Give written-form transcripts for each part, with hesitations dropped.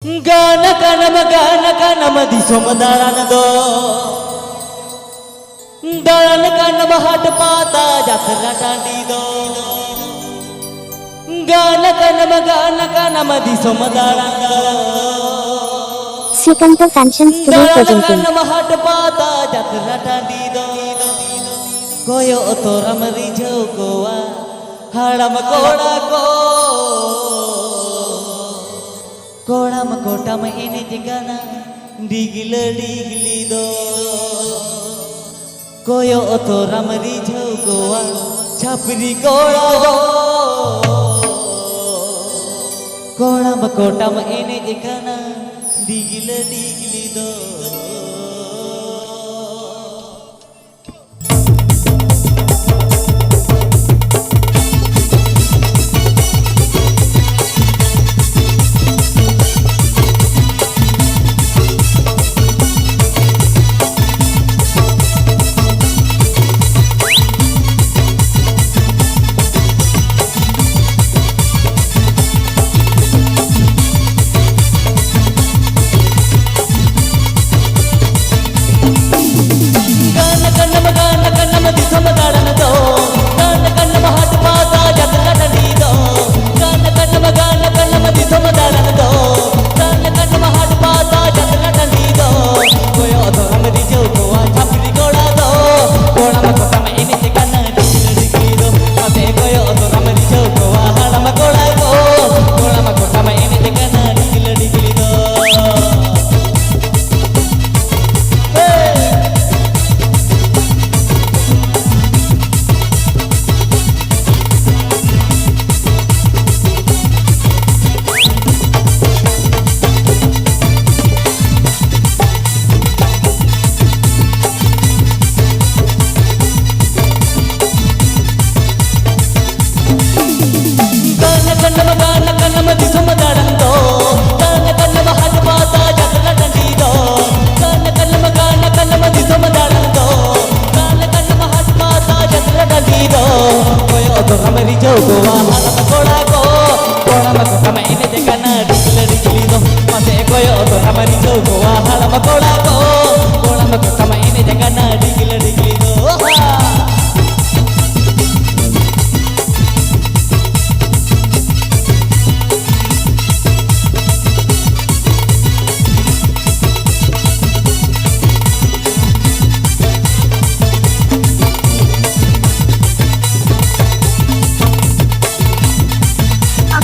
Gana kanama di somadaran do. Daran kanama hat pata jatra tandi do. Gana kanama di somadaran do. Srikanta fashion studio Daran presenting kanama hat pata jatra tandi do. Koyo otoram rijau goa haram koda ko. Kodam kodam ini jegana digili do. Koyo otoram rijau goa chapri koda do. Kodam kodam ini jegana digili do.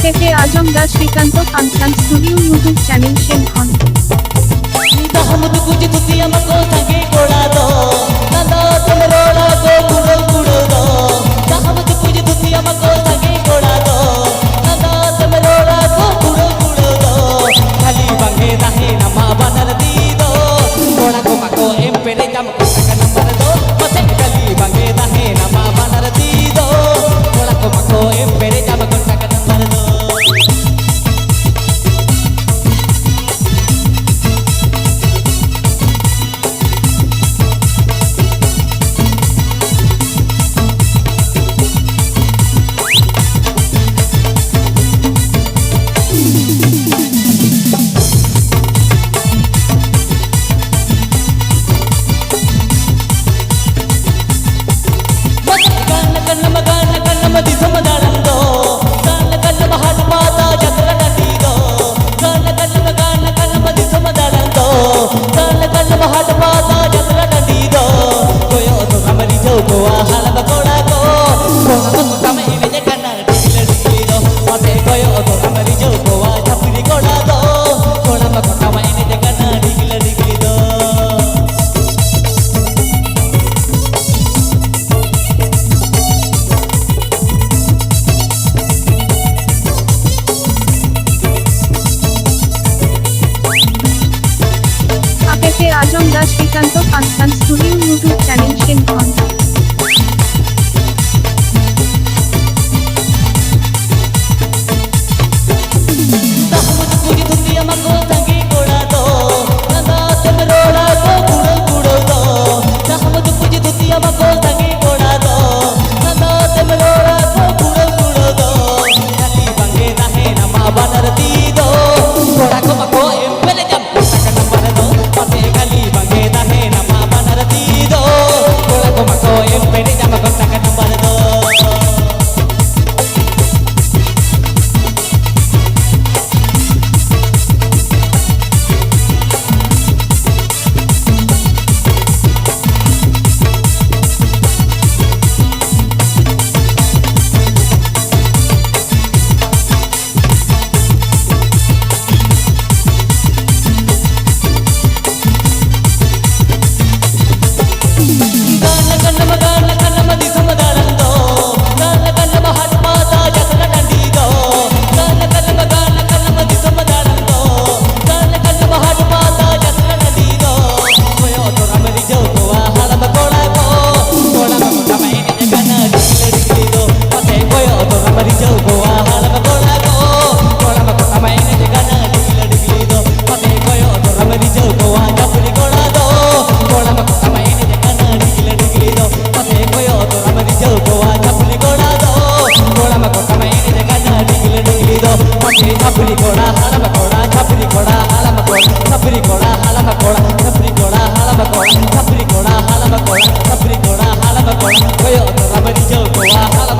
Cafe Azam the Srikanth function studio YouTube channel शेन दहमुद कुछ दुतिया मको संगे कोड़ा दो नंदा तुम रोड़ा को कुड़ो दो दहमुद कुछ दुतिया मको संगे कोड़ा दो नंदा तुम रोड़ा को कुड़ो दो खाली बंगे दाहे नमा बनर दी दो कोड़ा को मको एम पेरे जम को सका नंबर दो मसे खाली बंगे दाहे नमा बनर दी दो कोड़ा को मको एम पेरे जम को सका नंबर दो. Azam the Srikanth function studio YouTube channel शेन Banarti do, kora ko mako Koyo to ramari jo ko wa hala